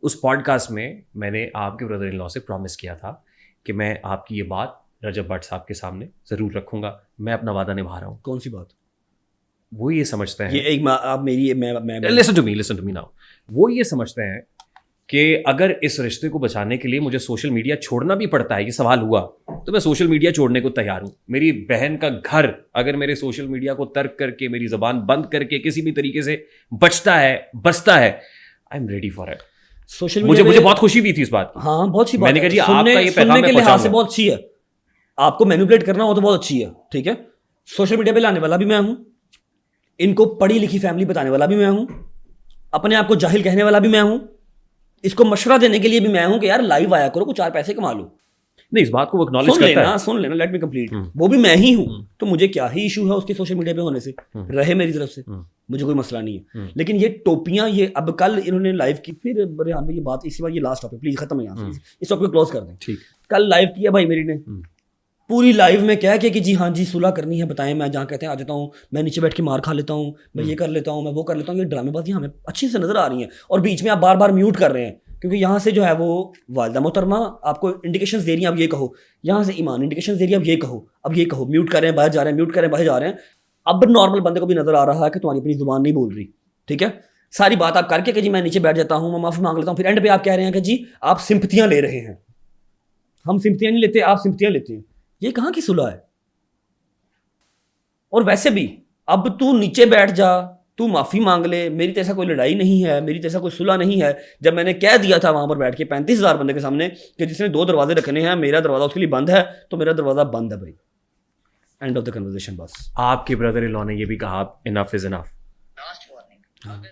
उस पॉडकास्ट में मैंने आपके ब्रदर इन लॉ से प्रॉमिस किया था कि मैं आपकी ये बात रजब भट्ट साहब के सामने ज़रूर रखूंगा। मैं अपना वादा निभा रहा हूँ। कौन सी बात? वो ये समझते हैं, ये एक आप मेरी मैं लिसन टू मी नाउ। वो ये समझते हैं कि अगर इस रिश्ते को बचाने के लिए मुझे सोशल मीडिया छोड़ना भी पड़ता है, ये सवाल हुआ, तो मैं सोशल मीडिया छोड़ने को तैयार हूँ। मेरी बहन का घर अगर मेरे सोशल मीडिया को तर्क करके, मेरी ज़बान बंद करके किसी भी तरीके से बचता है, I am ready for it. Social मुझे बहुत खुशी भी थी इस बात की। हाँ, बहुत अच्छी बात मैंने कहा जी सुनने, आपका ये पैगाम सुनने मैं के लिहाज से पहुंचाऊंगा। बहुत अच्छी है। आपको मैनिपुलेट करना हो तो बहुत अच्छी है, ठीक है। सोशल मीडिया पे लाने वाला भी मैं हूं, इनको पढ़ी लिखी फैमिली बताने वाला भी मैं हूं, अपने आप को जाहिल कहने वाला भी मैं हूं, इसको मशवरा देने के लिए भी मैं हूं कि यार लाइव आया करो, कुछ 4 पैसे कमा लो। नहीं, इस बात को वो एक्नॉलेज करता है। सुन लेना, लेट मी कंप्लीट। वो भी मैं ही हूं, तो मुझे क्या ही इशू है उसके सोशल मीडिया पे होने से, रहे मेरी तरफ से, मुझे कोई मसला नहीं है। लेकिन ये टोपियां, ये अब कल इन्होंने लाइव की, फिर रेहान भाई ये बात इसी बार, ये लास्ट टॉपिक प्लीज खत्म है यहाँ से, इस टॉपिक को क्लोज कर दें। ठीक। कल लाइव किया भाई मेरी ने, पूरी लाइव में कह के कि जी हाँ जी सुलह करनी है, बताएं। मैं जहाँ कहते हैं आ जाता हूँ, मैं नीचे बैठ के मार खा लेता हूँ, मैं ये कर लेता हूँ, मैं वो कर लेता हूँ। ये ड्रामेबाजी हमें अच्छी से नजर आ रही है, और बीच में आप बार बार म्यूट कर रहे हैं, क्योंकि यहाँ से जो है वो वालिदा मोहतरमा आपको इंडिकेशंस दे रही हैं, अब ये कहो। यहाँ से ईमान इंडिकेशंस दे रही है, अब ये कहो, अब ये कहो। म्यूट कर रहे हैं, बाहर जा रहे हैं, म्यूट कर रहे हैं, बाहर जा रहे हैं। अब नॉर्मल बंदे को भी नजर आ रहा है कि तुम्हारी अपनी जुबान नहीं बोल रही, ठीक है। सारी बात आप करके कि जी मैं नीचे बैठ जाता हूँ, मैं माफी मांग लेता हूँ, फिर एंड पे आप कह रहे हैं कि जी आप सिंपतियां ले रहे हैं। हम सिंपतियां नहीं लेते, आप सिंपतियां लेते हैं। ये कहाँ की सुलह है? और वैसे भी अब तू नीचे बैठ जा, तू माफी मांग ले, मेरी तो ऐसा कोई लड़ाई नहीं है, मेरी तो ऐसा कोई सुलह नहीं है। जब मैंने कह दिया था वहां पर बैठ के 35,000 बंदे के सामने कि जिसने 2 दरवाजे रखने हैं, मेरा दरवाजा उसके लिए बंद है, तो मेरा दरवाजा बंद है भाई। End of the conversation. बस आपके ब्रदर इन लॉ ने ये भी कहा, enough is enough. Last warning,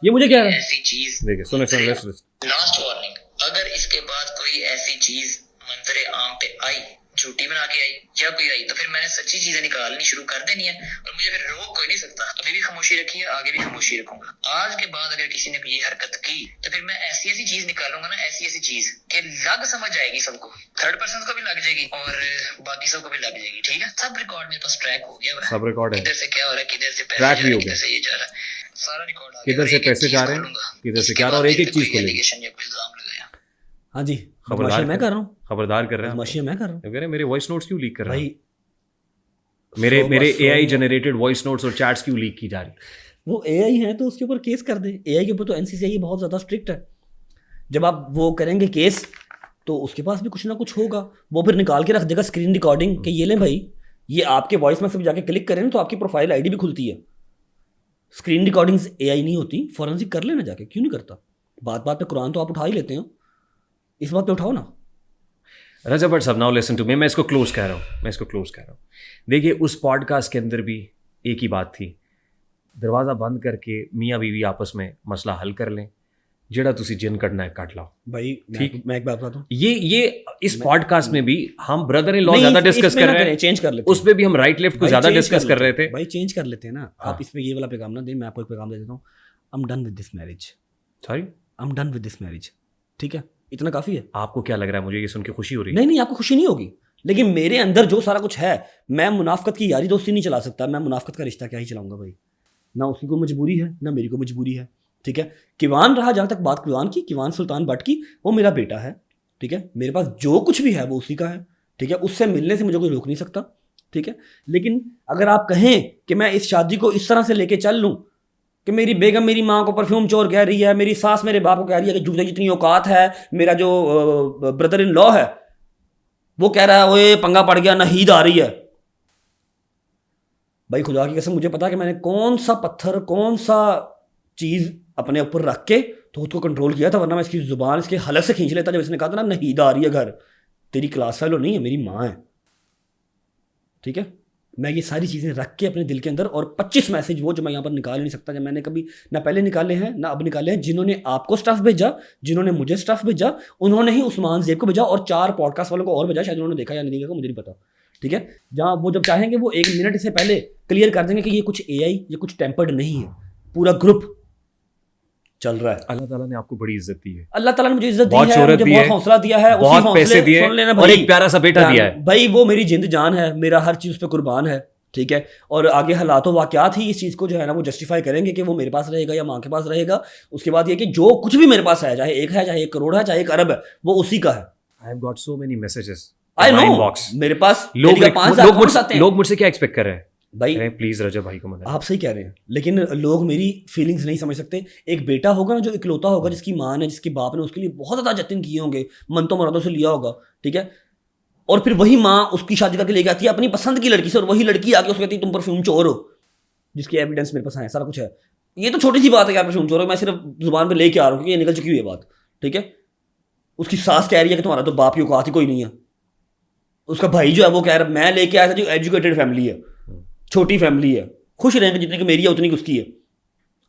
ये मुझे क्या है, ऐसी चीज, देखिए सुने लास्ट वार्निंग, अगर इसके बाद कोई ऐसी चीज मंजरे आम पे आई, झूठी बना के आई या कोई आई, तो फिर मैंने सच्ची चीजें निकालनी शुरू कर देनी है, और मुझे फिर रोक कोई नहीं सकता। अभी भी खामोशी रखी है, आगे भी खामोशी रखूंगा। आज के बाद अगर किसी ने ये हरकत की, तो फिर मैं ऐसी ऐसी चीज निकालूंगा ना, ऐसी ऐसी चीज कि लग समझ आएगी सबको, थर्ड पर्सन को भी लग जाएगी और बाकी सबको भी लग जाएगी, ठीक है। सब रिकॉर्ड मेरे पास ट्रैक हो गया, सब रिकॉर्ड है, किधर से क्या हो रहा है, किधर से ट्रैक भी हो गया, किधर से ये जा रहा है, सारा रिकॉर्ड आ गया, किधर से पैसे जा रहे हैं, किधर से क्या, और एक एक चीज को लेके। हाँ जी, खबरदार मैं कर रहा हूँ, खबरदार कर रहे हैं, बदमाशी मैं कर रहा हूँ। कह रहे मेरे वॉइस नोट्स क्यों लीक कर रहे हैं भाई मेरे एआई जनरेटेड वॉइस नोट्स और चैट्स क्यों लीक की जा रही? वो एआई है तो उसके ऊपर केस कर दे। एआई के ऊपर तो एनसीसीआई बहुत ज़्यादा स्ट्रिक्ट है। जब आप वो करेंगे केस, तो उसके पास भी कुछ ना कुछ होगा, वो फिर निकाल के रख देगा स्क्रीन रिकॉर्डिंग कि ये लें भाई, ये आपके वॉइस में से जाके क्लिक करें तो आपकी प्रोफाइल आईडी भी खुलती है। स्क्रीन रिकॉर्डिंग्स एआई नहीं होती, फॉरेंसिक कर लेना जाके, क्यों नहीं करता? बात बात पे कुरान तो आप उठा ही लेते हो, इस बात पे उठाओ ना। रजब भट्ट साहब, नाउ लिसन टू मी, मैं इसको क्लोज कह रहा हूँ। देखिए उस पॉडकास्ट के अंदर भी एक ही बात थी, दरवाज़ा बंद करके मियाँ बीवी आपस में मसला हल कर लें, जेड़ा तुसी जिन कटना है काट लाओ भाई। ठीक, मैं एक बात बताता हूँ, ये इस पॉडकास्ट में भी हम ब्रदर इन लॉ ज्यादा डिस्कस कर रहे हैं, चेंज कर लेते हैं। उसमें भी हम राइट लेफ्ट को ज्यादा डिस्कस कर रहे थे। भाई चेंज कर लेते हैं ना, आप इसमें ये वाला पैगाम ना दें, मैं आपको एक पैगाम दे देता हूँ। I am done with this marriage, sorry, I am done with this marriage, ठीक है, इतना काफी है। आपको क्या लग रहा है? मुझे ये सुन के खुशी हो रही है। नहीं, आपको खुशी नहीं होगी, लेकिन मेरे अंदर जो सारा कुछ है, मैं मुनाफकत की यारी दोस्ती नहीं चला सकता, मैं मुनाफकत का रिश्ता क्या ही चलाऊंगा भाई। ना उसकी को मजबूरी है, ना मेरी को मजबूरी है, ठीक है। किवान रहा, जहाँ तक बात किवान की, किवान सुल्तान भट्ट की, वो मेरा बेटा है, ठीक है। मेरे पास जो कुछ भी है वो उसी का है, ठीक है। उससे मिलने से मुझे कोई रोक नहीं सकता, ठीक है। लेकिन अगर आप कहें कि मैं इस शादी को इस तरह से लेके चल लूँ कि मेरी बेगम मेरी माँ को परफ्यूम चोर कह रही है, मेरी सास मेरे बाप को कह रही है कि जूते जितनी औकात है, मेरा जो ब्रदर इन लॉ है वो कह रहा है ओए पंगा पड़ गया, नहीद आ रही है। भाई खुदा की कसम मुझे पता है कि मैंने कौन सा पत्थर, कौन सा चीज़ अपने ऊपर रख के तो उसको कंट्रोल किया था, वरना मैं इसकी जुबान इसके हलक से खींच लेता जब इसने कहा था ना नहीद आ रही है घर। तेरी क्लास फेलो नहीं है, मेरी माँ है, ठीक है। मैं ये सारी चीज़ें रख के अपने दिल के अंदर, और 25 मैसेज वो जो मैं यहाँ पर निकाल नहीं सकता, जब मैंने कभी ना पहले निकाले हैं ना अब निकाले हैं। जिन्होंने आपको स्टफ भेजा, जिन्होंने मुझे स्टफ भेजा, उन्होंने ही उस्मान ज़ेब को भेजा, और 4 पॉडकास्ट वालों को और भेजा, शायद उन्होंने देखा या नहीं देखा मुझे नहीं पता, ठीक है। जहाँ वो जब चाहेंगे वो 1 मिनट से पहले क्लियर कर देंगे कि ये कुछ एआई, ये कुछ टेम्पर्ड नहीं है, पूरा ग्रुप चल रहा है। अल्लाह ताला ने आपको बड़ी इज्जत दी है, अल्लाह ताला ने मुझे इज्जत दी बहुत है, शोहरत मुझे दी बहुत है, हौसला दिया है, बहुत पैसे दिए सुन लेना और भाई, एक प्यारा सा बेटा दिया है भाई। वो मेरी जिंद जान है, मेरा हर चीज़ पे कुर्बान है, ठीक है, और आगे हालात वाक़यात ही इस चीज़ को जो है ना वो जस्टिफाई करेंगे कि वो मेरे पास रहेगा या माँ के पास रहेगा। उसके बाद ये कि जो कुछ भी मेरे पास है, चाहे 1 है, चाहे 1 करोड़ है, चाहे 1 अरब है, वो उसी का है। I have got so many messages I know, मेरे पास लोग 5,000 कमेंट्स आते हैं। लोग मुझसे क्या एक्सपेक्ट कर रहे हैं भाई प्लीज रजब भाई को मदद। आप सही कह रहे हैं, लेकिन लोग मेरी फीलिंग्स नहीं समझ सकते। एक बेटा होगा ना जो इकलौता होगा, जिसकी माँ ने, जिसके बाप ने उसके लिए बहुत ज़्यादा जतन किए होंगे, मन तो मुरादों से लिया होगा, ठीक है, और फिर वही माँ उसकी शादी करके लेके आती है अपनी पसंद की लड़की से, और वही लड़की आके उसको कहती है तुम परफ्यूम चोर हो, जिसकी एविडेंस मेरे पास है, सारा कुछ है। ये तो छोटी सी बात है यार, परफ्यूम चोर हो, मैं सिर्फ जुबान पे लेके आ रहा हूँ क्योंकि ये निकल चुकी हुई है बात, ठीक है। उसकी सास कह रही है कि तुम्हारा तो बाप की औकात ही कोई नहीं है। उसका भाई जो है वो कह रहा है मैं लेके आया था, जो एजुकेटेड फैमिली है, छोटी फैमिली है, खुश रहेंगे जितनी की मेरी है उतनी की उसकी है,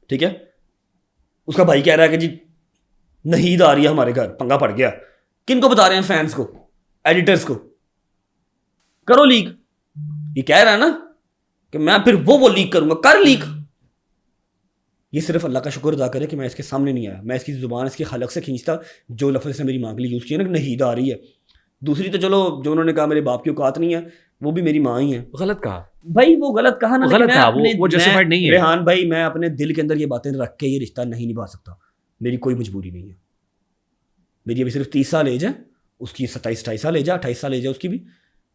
ठीक है। उसका भाई कह रहा है कि जी नहीद आ रही है हमारे घर, पंगा पड़ गया। किन को बता रहे हैं? फैंस को, एडिटर्स को। करो लीक, ये कह रहा है ना कि मैं फिर वो लीक करूंगा, कर लीक। ये सिर्फ अल्लाह का शुक्र अदा करे कि मैं इसके सामने नहीं आया, मैं इसकी जुबान इसकी हलक से खींचता जो लफ्ज़ से मेरी माँ के लिए यूज़ किया ना, नहीद आ रही है। दूसरी तो चलो जो उन्होंने कहा मेरे बाप की औकात नहीं है, वो भी मेरी माँ ही है। गलत कहा भाई, वो गलत कहा ना, गलत कहा, वो जस्टिफाइड नहीं है। रेहान भाई, मैं अपने दिल के अंदर ये बातें रख के ये रिश्ता नहीं निभा सकता, मेरी कोई मजबूरी नहीं है। मेरी अभी सिर्फ 30 साल एज है, उसकी 27-28 साल एज है, 28 साल एज है उसकी भी,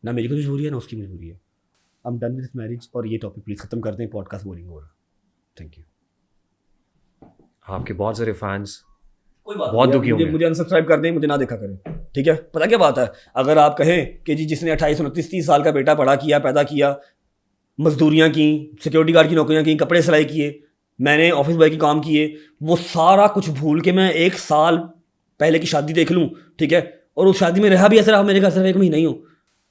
ना मेरी कोई मजबूरी है ना उसकी मजबूरी है। I am done with marriage. और ये टॉपिक प्लीज खत्म कर दें, पॉडकास्ट बोरिंग हो रहा। Thank you. आपके बहुत सारे फैंस कोई बात बहुत नहीं, दुखी होंगे। मुझे अनसब्सक्राइब कर दें, मुझे ना देखा करें, ठीक है। पता क्या बात है, अगर आप कहें कि जी जिसने 28, 29, 30 साल का बेटा पढ़ा किया, पैदा किया, मजदूरियाँ की, सिक्योरिटी गार्ड की नौकरियाँ की, कपड़े सिलाई किए, मैंने ऑफिस बॉय के काम किए, वो सारा कुछ भूल के मैं 1 साल पहले की शादी देख लूँ, ठीक है, और उस शादी में रहा भी ऐसे रहा मेरे घर सिर्फ 1 महीना ही हो,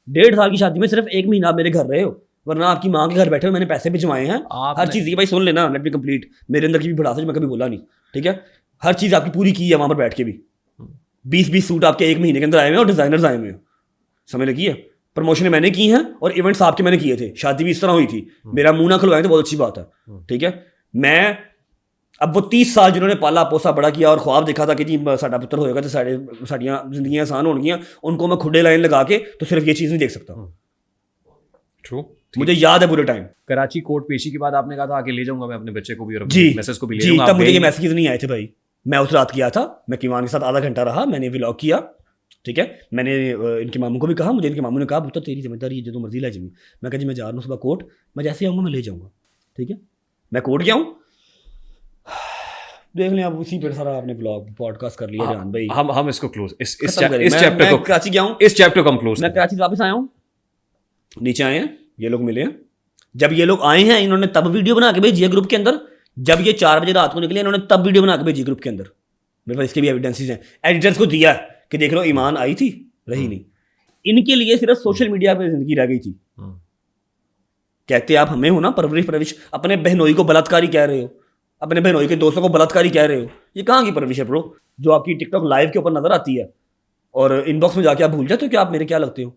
1.5 साल की शादी में सिर्फ 1 महीना आप मेरे घर रहे हो, वरना आपकी माँ के घर बैठे हो, मैंने पैसे भी जमाए हैं, हर चीज़। ये भाई सुन लेना, लेट मी कंप्लीट, मेरे अंदर की भी भड़ास है जो मैं कभी बोला नहीं, ठीक है। हर चीज़ आपकी पूरी की है वहाँ पर बैठ के भी। 20-20 सूट आपके 1 महीने के अंदर आए हुए हैं और डिज़ाइनर्स आए हुए हैं, समझ लगी है। प्रमोशनें मैंने की हैं और इवेंट्स आपके मैंने किए थे, शादी भी इस तरह हुई थी, मेरा मुंह ना खुलवाएं तो बहुत अच्छी बात है, ठीक है। मैं अब वो 30 साल जिन्होंने पाला पोसा बड़ा किया और ख्वाब देखा था कि जी साडा पुत्र होएगा तो साड़ियाँ जिंदगियाँ आसान होंगियाँ, उनको मैं खुडे लाइन लगा के तो सिर्फ ये चीज़ नहीं देख सकता। ट्रू, मुझे याद है पूरे टाइम कराची कोर्ट पेशी के बाद आपने कहा था आके ले जाऊंगा मैं अपने बच्चे को भी और जी मैसेज को भी ले जी, जाऊंगा। तब मुझे ये मैसेज नहीं आए थे भाई। मैं उस रात किया था, मैं किवान के साथ आधा घंटा रहा, मैंने व्लॉग किया, ठीक है। मैंने इनके मामू को भी कहा, मुझे इनके मामू ने कहा पुत्र तेरी जिम्मेदारी है, जो तू मर्जी ले जाऊँगी। मैं कहा जी मैं जा रहा हूँ सुबह कोर्ट, मैं जैसे आऊँगा मैं ले जाऊँगा, ठीक है। मैं कोर्ट गया हूँ, देख लें आप उसी पर सारा आपने ब्लॉग पॉडकास्ट कर लिया जान भाई। हम इसको क्लोज इस खत्म करें। चैप्टर को कराची गया हूँ, इस चैप्टर को हम क्लोज मैं कराची से वापस आया हूँ, नीचे आए हैं ये लोग मिले हैं। जब ये लोग आए हैं इन्होंने तब वीडियो बना के भेजी है ग्रुप के अंदर, जब ये 4 बजे रात को निकले इन्होंने तब वीडियो बना के भेजी ग्रुप के अंदर। मेरे पास इसके भी एविडेंसेस हैं, एडिटर्स को दिया कि देख लो ईमान आई थी, रही नहीं। इनके लिए सिर्फ सोशल मीडिया पर जिंदगी रह गई थी। कहते आप हमें हो ना परवरिश, अपने बहनोई को बलात्कारी कह रहे हो, अपने बहनोई के दोस्तों को बलात्कारी कह रहे हो, ये कहाँ की परवरिश है ब्रो, जो आपकी टिकटॉक लाइव के ऊपर नजर आती है और इनबॉक्स में जाके आप भूल जाते हो कि आप मेरे क्या लगते हो।